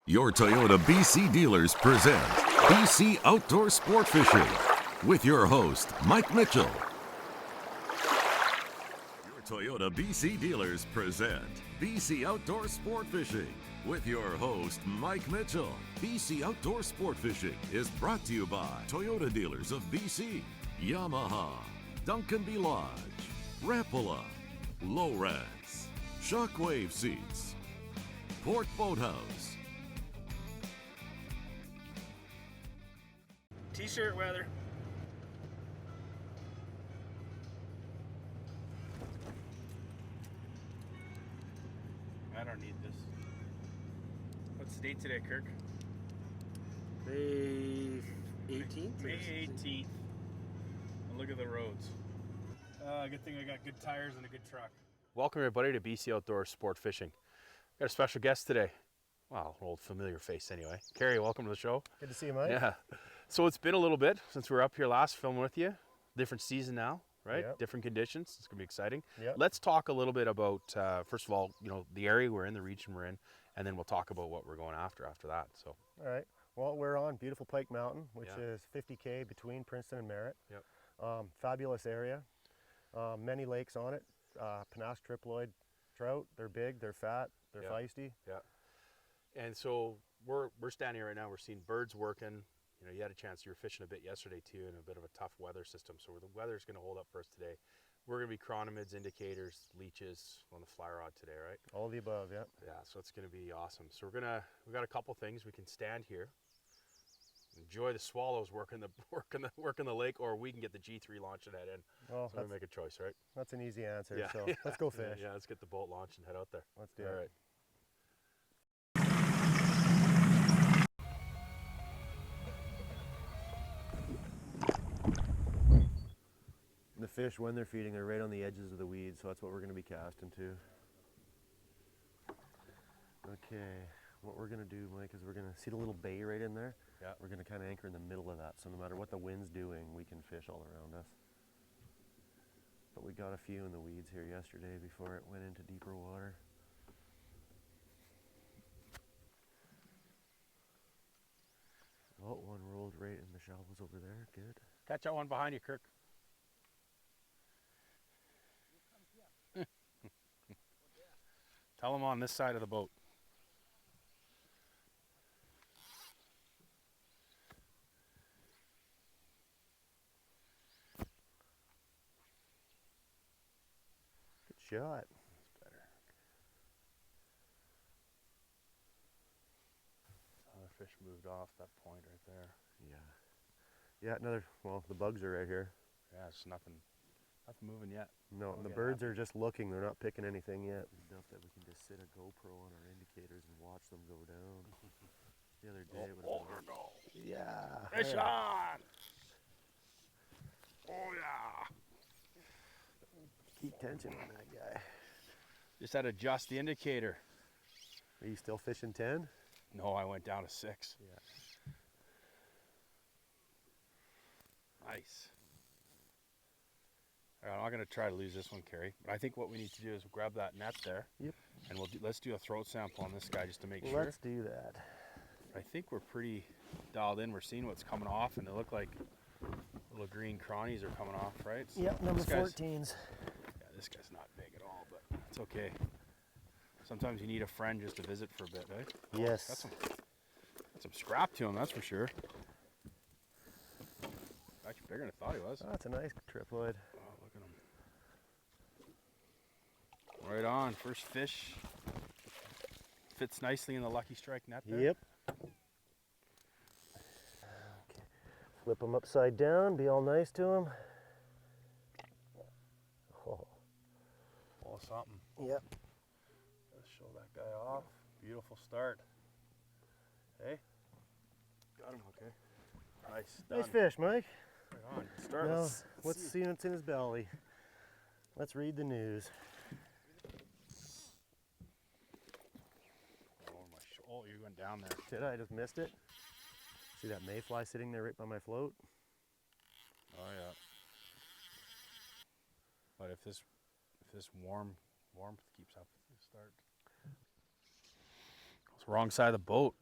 Your Toyota BC dealers present BC Outdoor Sport Fishing with your host, Mike Mitchell. Your Toyota BC dealers present BC Outdoor Sport Fishing with your host, Mike Mitchell. BC Outdoor Sport Fishing is brought to you by Toyota dealers of BC, Yamaha, Duncan B. Lodge, Rapala, Lowrance, Shockwave Seats, Port Boathouse. T-shirt weather. I don't need this. What's the date today, Kirk? May 18th? May 18th. And look at the roads. Good thing I got good tires and a good truck. Welcome everybody to BC Outdoor Sport Fishing. Got a special guest today. Wow, an old familiar face anyway. Cary, welcome to the show. Good to see you, Mike. Yeah. So it's been a little bit since we were up here last filming with you. Different season now, right? Yep. Different conditions. It's gonna be exciting. Yep. Let's talk a little bit about, first of all, the area we're in, the region we're in, and then we'll talk about what we're going after that. So. All right. Well, we're on beautiful Pike Mountain, which Yeah. is 50K between Princeton and Merritt. Yep. Fabulous area. Many lakes on it. Panache triploid trout. They're big, they're fat, they're Yeah. feisty. Yeah. And so we're standing here right now. We're seeing birds working. You had a chance. You were fishing a bit yesterday too, in a bit of a tough weather system. So the weather's going to hold up for us today. We're going to be chronomids, indicators, leeches on the fly rod today, right? All of the above, yeah. Yeah. So it's going to be awesome. So we got a couple things. We can stand here, enjoy the swallows working the lake, or we can get the G3 launch and head in. Well, So we make a choice, right? that's an easy answer. Yeah. So Yeah. let's go fish. Yeah. Let's get the boat launched and head out there. Let's do All it. right. The fish, when they're feeding, are right on the edges of the weeds, so that's what we're going to be casting to. Okay, what we're going to do, Mike, is we're going to see the little bay right in there. Yeah. We're going to kind of anchor in the middle of that, so no matter what the wind's doing, we can fish all around us. But we got a few in the weeds here yesterday before it went into deeper water. Oh, one rolled right in the shallows over there. Good. Catch that one behind you, Kirk. Tell them on this side of the boat. Good shot. That's better. Other fish moved off that point right there. Yeah. Yeah, well, the bugs are right here. Yeah, it's nothing moving yet. No, We'll the get birds happy. are just looking. They're not picking anything yet. Enough that we can just sit a GoPro on our indicators and watch them go down. The other day it was yeah. Fish on! Oh yeah! Keep tension on that guy. Just had to adjust the indicator. Are you still fishing 10? No, I went down to 6. Yeah. Nice. All right, I'm not going to try to lose this one, Cary. But I think what we need to do is grab that net there. Yep. And let's do a throat sample on this guy just to make Well, sure. let's do that. I think we're pretty dialed in. We're seeing what's coming off, and they look like little green crawnies are coming off, right? So Yep, number this guy's- 14s. Yeah, this guy's not big at all, but it's okay. Sometimes you need a friend just to visit for a bit, right? Yes. Got some scrap to him, that's for sure. Actually bigger than I thought he was. Oh, that's a nice triploid. Oh, look at him. Right on, first fish. Fits nicely in the Lucky Strike net there. Yep. Okay. Flip them upside down. Be all nice to them. Oh. Oh, something. Yep. Let's show that guy off. Beautiful start. Hey? Got him, okay. Nice. Nice done. fish, Mike. Right on. Start. Now, Let's let's see what's in his belly. Let's read the news. Oh, you went down there. Did I? Just missed it. See that mayfly sitting there right by my float? Oh yeah. But if this warmth keeps up, you start. It's the wrong side of the boat.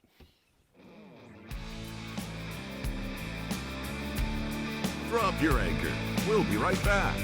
drop your anchor. We'll be right back.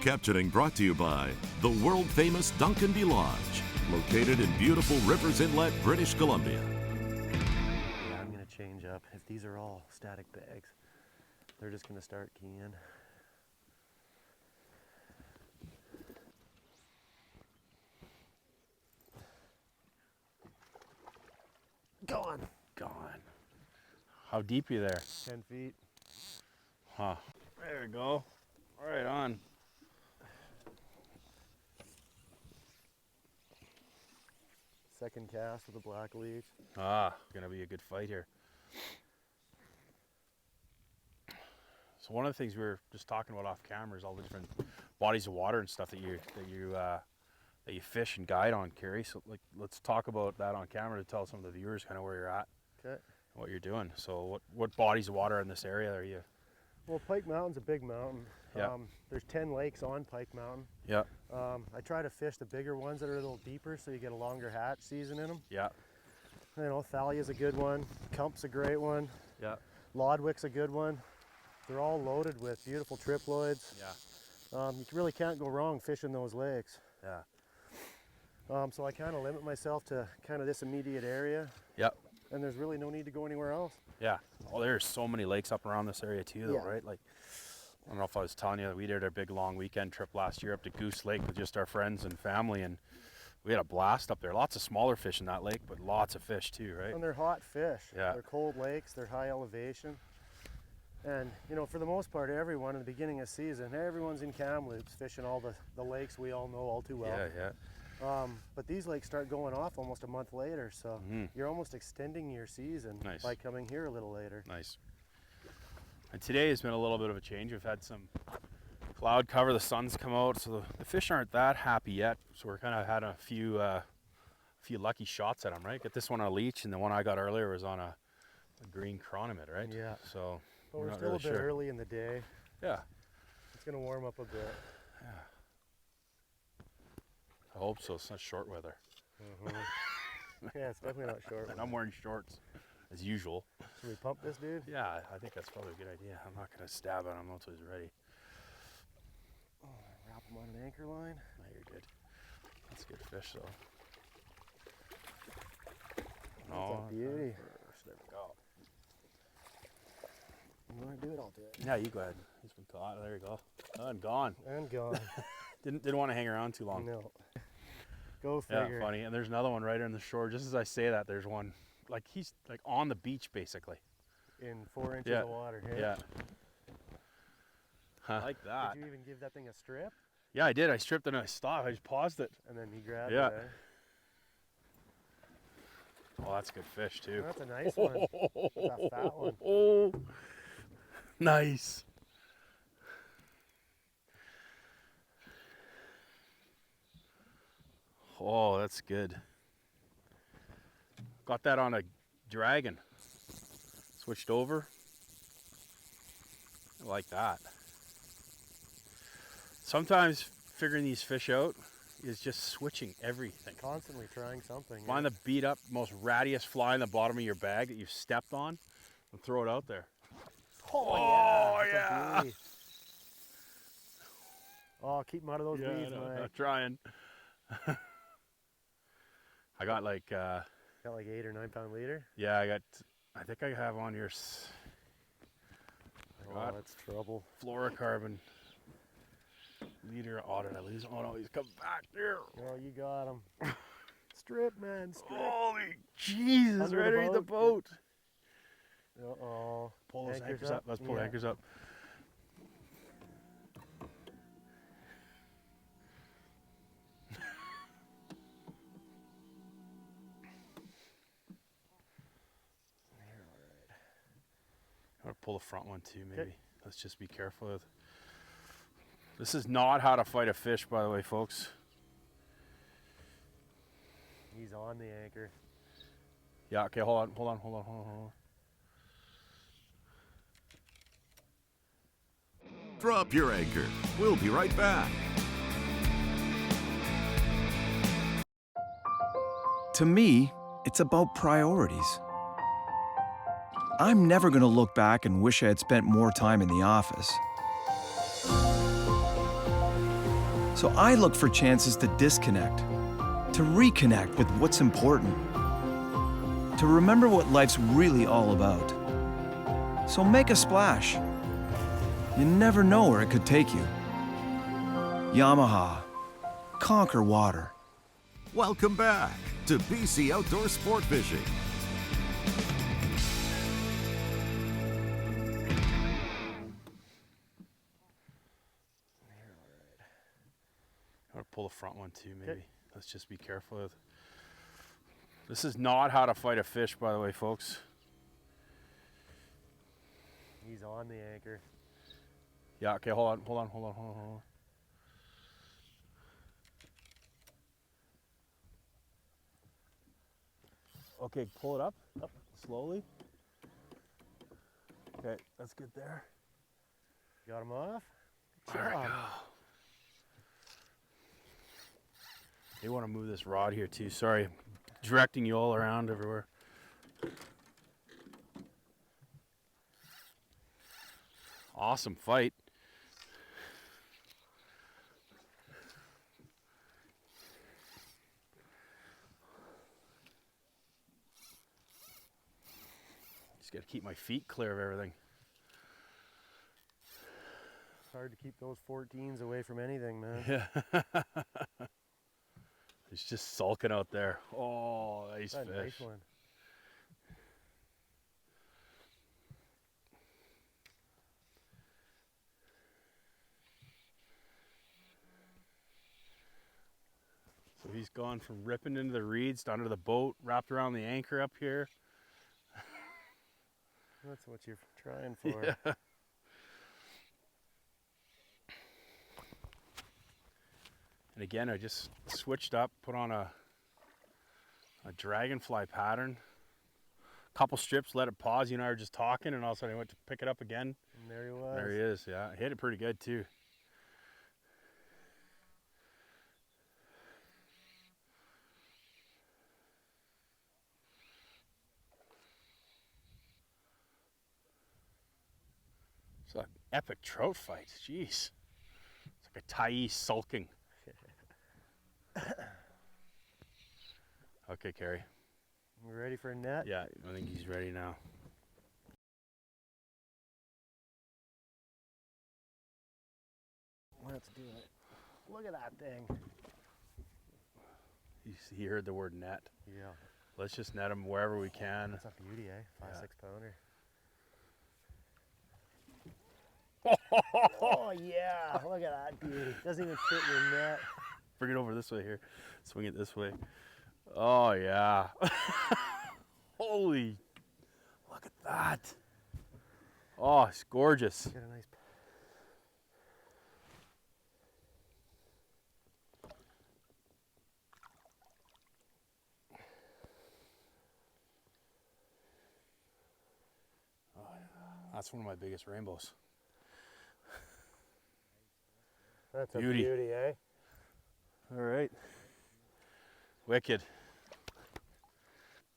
Captioning brought to you by the world-famous Duncanby Lodge, located in beautiful Rivers Inlet, British Columbia. Yeah, I'm going to change up. If these are all static bags, they're just going to start keying. Gone. Gone. How deep are you there? 10 feet. Huh. There we go. Right on. Second cast with a black leech. Gonna be a good fight here. So one of the things we were just talking about off camera is all the different bodies of water and stuff that you fish and guide on, Cary. So let's talk about that on camera to tell some of the viewers kind of where you're at. Okay. What you're doing. So what bodies of water in this area are you? Well, Pike Mountain's a big mountain. Yeah. There's 10 lakes on Pike Mountain. Yeah. I try to fish the bigger ones that are a little deeper so you get a longer hatch season in them. Yeah. You know, Thalia's a good one. Cump's a great one. Yeah. Lodwick's a good one. They're all loaded with beautiful triploids. Yeah. You really can't go wrong fishing those lakes. Yeah. So I kind of limit myself to kind of this immediate area. Yeah. And there's really no need to go anywhere else. Yeah. Oh, there's so many lakes up around this area too, though, Yeah. right? Like, I don't know if I was telling you that we did our big long weekend trip last year up to Goose Lake with just our friends and family, and we had a blast up there. Lots of smaller fish in that lake, but lots of fish too, right? And they're hot fish. Yeah. They're cold lakes, they're high elevation. And, you know, for the most part, everyone in the beginning of season, everyone's in Kamloops fishing all the lakes we all know all too well. Yeah, yeah. But these lakes start going off almost a month later, so you're almost extending your season Nice. by coming here a little later. Nice. And today has been a little bit of a change. We've had some cloud cover, the sun's come out, so the fish aren't that happy yet. So we're kind of had a few lucky shots at them, right? Get this one on a leech, and the one I got earlier was on a green chronomid, right? Yeah. So But we're not still really a bit sure. early in the day. Yeah. It's going to warm up a bit. Yeah. I hope so. It's not short weather. Yeah, it's definitely not short. And I'm wearing shorts as usual. Should we pump this, dude? Yeah, I think that's probably a good idea. I'm not going to stab at him until he's ready. Oh, wrap him on an anchor line. No, you're good. That's a good fish, though. That's a beauty. There we go. You want to do it? I'll do it. Yeah, you go ahead. He's been caught. There you go. And gone. And gone. Didn't want to hang around too long. No. Go Yeah, figure. funny. And there's another one right on the shore. Just as I say that, there's one. Like, he's like on the beach, basically. In 4 inches Yeah. of water. Hey? Yeah. I like that. Did you even give that thing a strip? Yeah, I did. I stripped it and I stopped. I just paused it. And then he grabbed Yeah. it. Eh? Oh, that's a good fish, too. That's a nice one. That's a fat one. Oh, nice. Oh, that's good. Got that on a dragon. Switched over. I like that. Sometimes figuring these fish out is just switching everything. Constantly trying something. Find the beat up, most rattiest fly in the bottom of your bag that you've stepped on and throw it out there. Oh, yeah. that's a beauty. Oh, keep him out of those weeds, I'm Mike. trying. I got like, Got like 8 or 9 pound leader. yeah, I think I have on your, Oh, that's trouble. fluorocarbon Leader, oh, did I lose? Oh no, he's coming back there. Oh, you got him. Strip, man, strip. Holy Jesus, Under right the underneath the boat. boat. Uh-oh. Pull those anchors up. Let's pull the anchors up. I'm gonna pull the front one too, maybe. Okay. Let's just be careful with. This is not how to fight a fish, by the way, folks. He's on the anchor. Yeah, okay, hold on. Drop your anchor. We'll be right back. To me, it's about priorities. I'm never going to look back and wish I had spent more time in the office. So I look for chances to disconnect, to reconnect with what's important, to remember what life's really all about. So make a splash. You never know where it could take you. Yamaha. Conquer water. Welcome back to BC Outdoor Sport Fishing. I'm gonna pull the front one too, maybe. Okay. Let's just be careful with. This is not how to fight a fish, by the way, folks. He's on the anchor. Yeah, okay, hold on. Okay, pull it up slowly. Okay, that's good there. Got him off? There we go. They want to move this rod here too. Sorry, directing you all around everywhere. Awesome fight. Just got to keep my feet clear of everything. It's hard to keep those 14s away from anything, man. Yeah. He's just sulking out there. Oh, nice fish. Nice one. So he's gone from ripping into the reeds down to the boat, wrapped around the anchor up here. That's what you're trying for. Yeah. And again, I just switched up, put on a dragonfly pattern. Couple strips, let it pause. You and I were just talking, and all of a sudden I went to pick it up again. And there he was. There he is, yeah. Hit it pretty good too. It's an epic trout fight. Jeez. It's like a Thai sulking. Okay, Cary. We ready for a net? Yeah, I think he's ready now. Let's do it. Look at that thing. He heard the word net. Yeah. Let's just net him wherever we can. That's a beauty, eh? 5-6 pounder. Oh yeah, look at that beauty. Doesn't even fit your net. Bring it over this way here. Swing it this way. Oh yeah. Holy, look at that. Oh, it's gorgeous. Get a nice. Oh, yeah. That's one of my biggest rainbows. That's Beauty. a beauty, eh? All right. Wicked.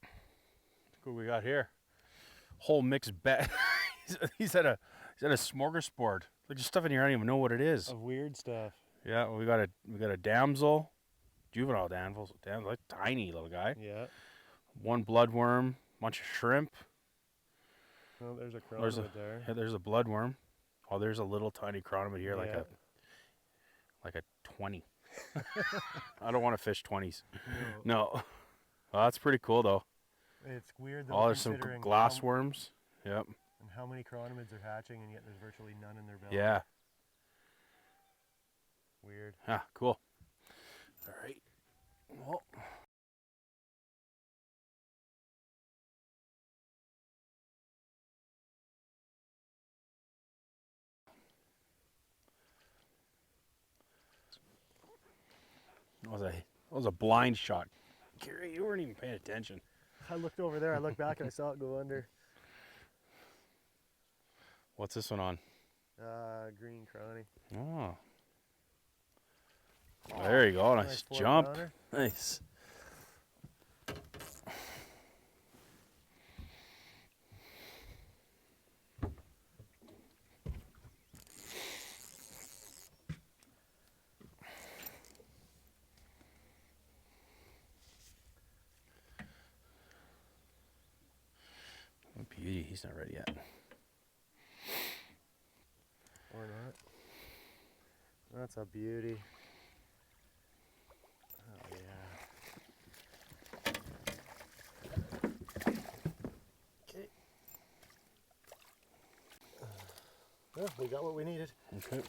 Look what we got here. Whole mixed bag. he's at a smorgasbord. Like just stuff in here I don't even know what it is. Of weird stuff. Yeah, we got a damsel, juvenile damsel, like tiny little guy. Yeah. One bloodworm, bunch of shrimp. Oh, there's a chronomid there. Yeah, there's a bloodworm. Oh, there's a little tiny chronomid here, like a like a 20. I don't want to fish 20s. No. Well, that's pretty cool though. It's weird though. Oh, there's some considering glass worms. Yep. and how many chironomids are hatching, and yet there's virtually none in their belly. Yeah. Weird. Ah, cool. All right. Well. That was a blind shot. Cary, you weren't even paying attention. I looked over there, I looked back, and I saw it go under. What's this one on? Green crony. Oh. There you go. Nice jump. 4-pounder. Nice. Oh, beauty. He's not ready yet. Or not. That's a beauty. Oh yeah. Okay. Well, we got what we needed. Okay.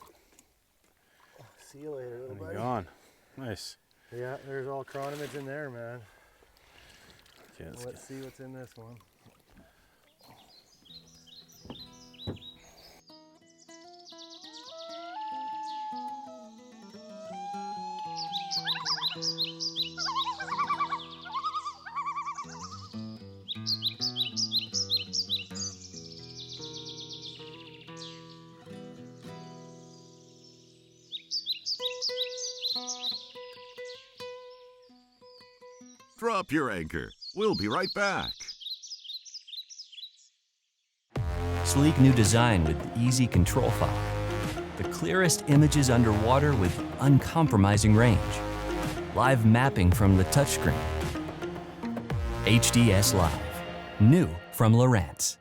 See you later, little buddy. Gone. Nice. Yeah, there's all chironomids in there, man. Okay, Let's see what's in this one. Drop your anchor. We'll be right back. Sleek new design with easy control file. The clearest images underwater with uncompromising range. Live mapping from the touchscreen. HDS Live. New from Lowrance.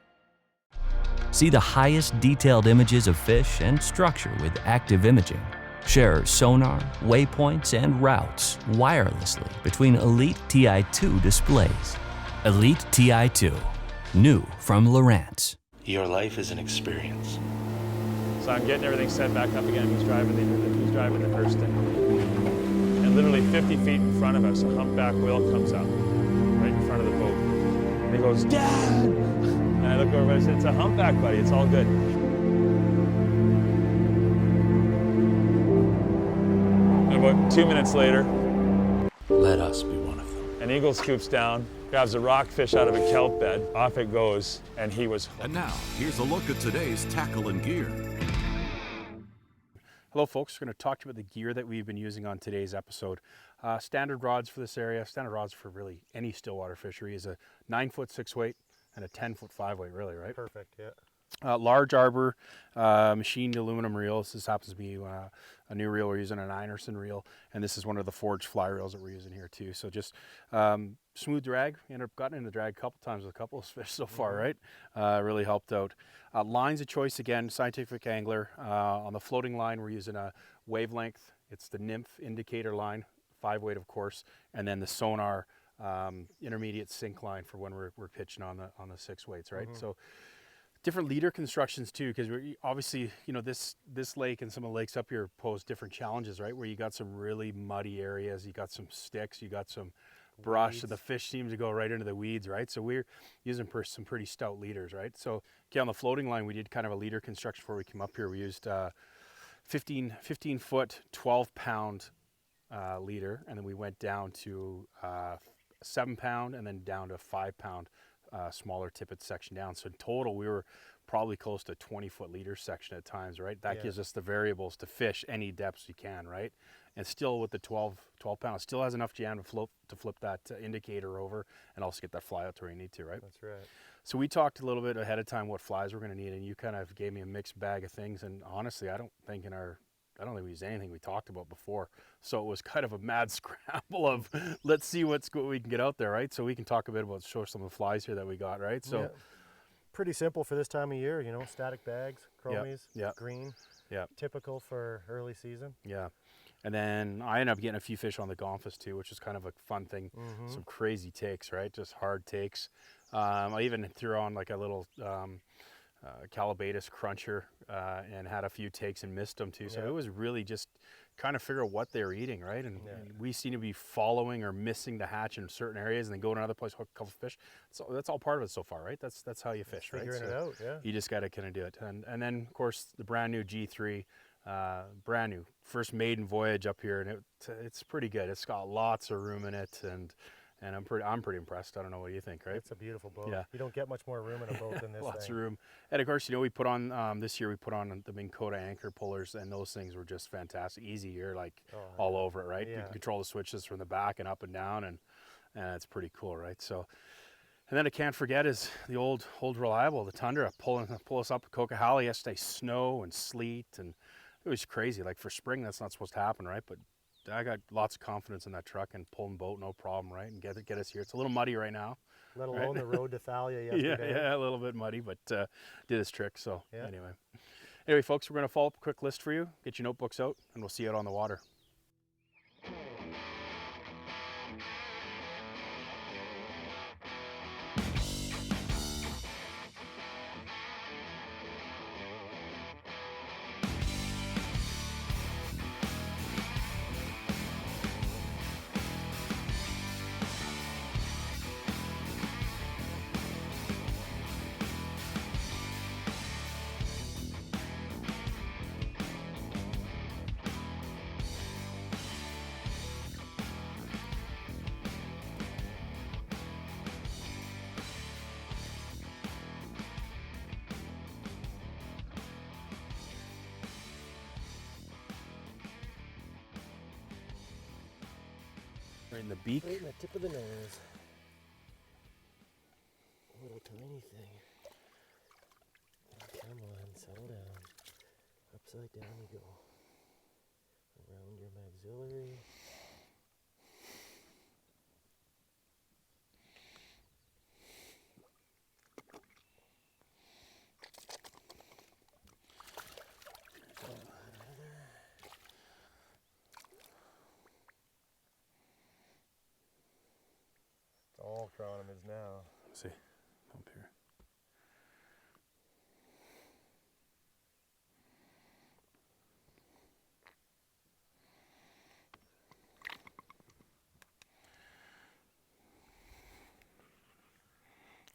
See the highest detailed images of fish and structure with active imaging. Share sonar, waypoints, and routes wirelessly between Elite TI2 displays. Elite TI2. New from Lowrance. Your life is an experience. So I'm getting everything set back up again. He's driving the Hurston. And literally 50 feet in front of us, a humpback whale comes up right in front of the boat. And he goes, "Dad!" And I look over and I said, "It's a humpback, buddy. It's all good." And about 2 minutes later, Let us be one of them. an eagle scoops down, grabs a rockfish out of a kelp bed, off it goes, and he was hooked. And now, here's a look at today's tackle and gear. Hello folks, we're going to talk to you about the gear that we've been using on today's episode. Standard rods for this area, standard rods for really any Stillwater fishery is a 9-foot 6-weight and a 10-foot 5-weight really, right? Perfect, yeah. Large arbor, machined aluminum reels. This happens to be a new reel. We're using an Einerson reel, and this is one of the forged fly reels that we're using here too. So just smooth drag. We ended up getting in the drag a couple times with a couple of fish so far, right? Really helped out. Lines of choice again, Scientific Angler. On the floating line, we're using a wavelength. It's the Nymph indicator line, 5-weight of course, and then the Sonar intermediate sink line for when we're pitching on the 6-weights, right? So different leader constructions too, because we're obviously, you know, this lake and some of the lakes up here pose different challenges, right? Where you got some really muddy areas, you got some sticks, you got some brush, and the fish seem to go right into the weeds, right? So we're using some pretty stout leaders, right? So okay, on the floating line, we did kind of a leader construction before we came up here. We used 15 foot, 12-pound leader, and then we went down to 7-pound, and then down to 5-pound. Smaller tippet section down. So in total, we were probably close to 20-foot leader section at times, right? That gives us the variables to fish any depths you can, right? And still with the 12 pound, still has enough jam to flip that indicator over and also get that fly out to where you need to, right? That's right. So we talked a little bit ahead of time what flies we're going to need, and you kind of gave me a mixed bag of things. And honestly, I don't think we used anything we talked about before. So it was kind of a mad scramble of let's see what we can get out there, right? So we can talk a bit about show some of the flies here that we got, right? So pretty simple for this time of year, you know, static bags, chromies, green. Yeah. Typical for early season. Yeah. And then I ended up getting a few fish on the Gonfus too, which is kind of a fun thing. Some crazy takes, right? Just hard takes. I even threw on like a little Calabatus cruncher and had a few takes and missed them too. So it was really just kind of figure out what they're eating, right? And we seem to be following or missing the hatch in certain areas and then go to another place, hook a couple fish. So that's all part of it so far, right? That's how you fish, right? Figuring it out, yeah. You just got to kind of do it. And then, of course, the brand new G3, brand new, first maiden voyage up here, and it's pretty good. It's got lots of room in it, and I'm pretty impressed. I don't know what you think, right? It's a beautiful boat. Yeah. You don't get much more room in a boat than this Lots thing. of room. And of course, we put on this year we put on the Minn Kota anchor pullers, and those things were just fantastic. Easy, you're like all over it, right? You can control the switches from the back and up and down, and it's pretty cool, right? So, and then I can't forget is the old reliable, the Tundra, pull us up at Coquihalla yesterday. Snow and sleet, and it was crazy. Like for spring, that's not supposed to happen, right? But I got lots of confidence in that truck and pulling boat, no problem, right? And get us here. It's a little muddy right now. Let alone the road to Thalia yesterday. Yeah, a little bit muddy, but did its trick. So anyway, folks, we're going to follow up a quick list for you. Get your notebooks out, and we'll see you out on the water. Right in the beak. Right in the tip of the nose. A little tiny thing. Come on, settle down. Upside down you go. Around your maxillary. All chironomids now. Let's see, up here.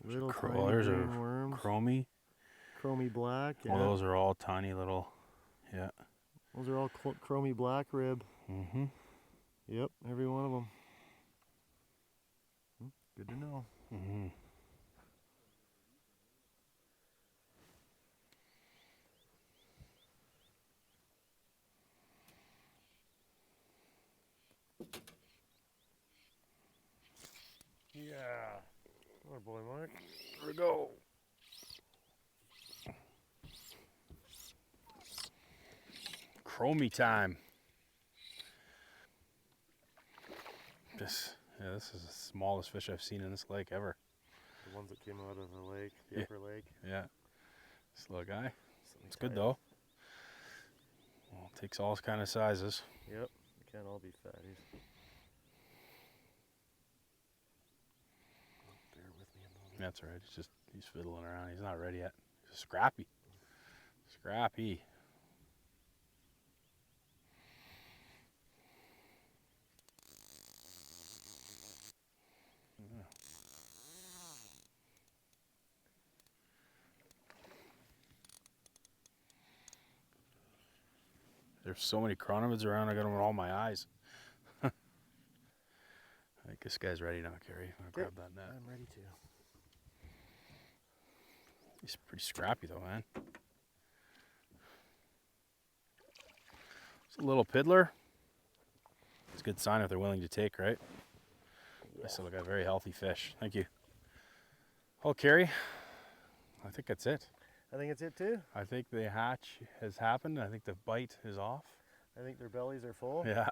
Little There's tiny a worms. chromy. Chromy black. Well, those are all tiny little, Those are all chromy black rib. Mm-hmm. Yep, every one of them. Good to know. Mm-hmm. Yeah. Oh boy, Mark. Here we go. Chromy time. This is the smallest fish I've seen in this lake ever. The ones that came out of the lake, the upper lake. Yeah. This little guy. Something It's good tight. though. Well, it takes all kind of sizes. Yep, they can't all be fatties. Bear with me a moment. That's all right. He's fiddling around. He's not ready yet. He's scrappy. Scrappy. There's so many chironomids around, I got them in all my eyes. I think this guy's ready now, Cary. I'm gonna grab that net. I'm ready to. He's pretty scrappy though, man. It's a little piddler. It's a good sign if they're willing to take, right? I still got a very healthy fish. Thank you. Oh, Cary, I think that's it. I think it's it too. I think the hatch has happened. I think the bite is off. I think their bellies are full. Yeah.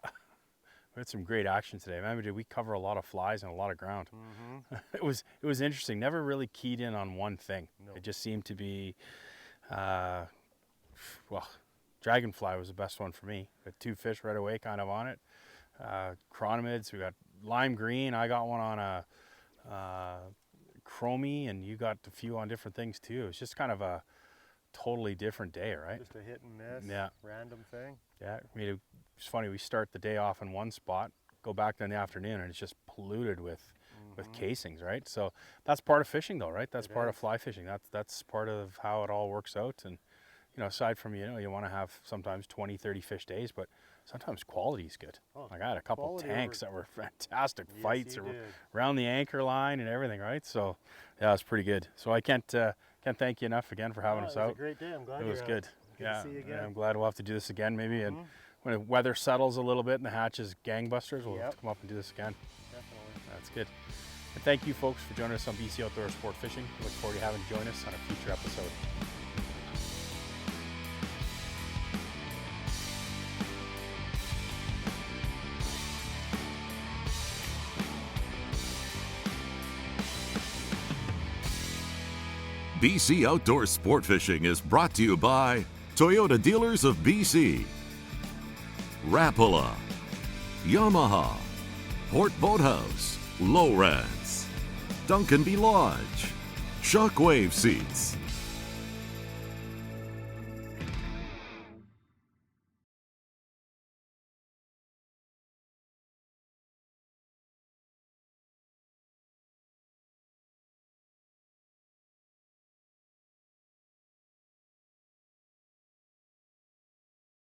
We had some great action today. Remember, did we cover a lot of flies and a lot of ground? Mm-hmm. It was interesting. Never really keyed in on one thing. No. It just seemed to be, well, dragonfly was the best one for me. Got 2 fish right away kind of on it. Chironomids, we got lime green. I got one on a chromie, and you got a few on different things too. It's just kind of a totally different day, right? Just a hit and miss, Yeah. random thing. Yeah, I mean, it's funny, we start the day off in one spot, go back in the afternoon, and it's just polluted with casings, right? So that's part of fishing though, right? That's part of fly fishing. That's part of how it all works out. And aside from, you want to have sometimes 20, 30 fish days, but sometimes quality is good. Like I had a couple tanks that were fantastic fights around the anchor line and everything, right? So yeah, it's pretty good. So I can't thank you enough again for having us out. It was a great day. I'm glad It was good. Good to see you again. I'm glad we'll have to do this again maybe. And when the weather settles a little bit and the hatch is gangbusters, we'll come up and do this again. Definitely. That's good. And thank you folks for joining us on BC Outdoor Sport Fishing. Look forward to having you join us on a future episode. BC Outdoor Sport Fishing is brought to you by Toyota Dealers of BC, Rapala, Yamaha, Port Boathouse, Lowrance, Duncanby Lodge, Shockwave Seats,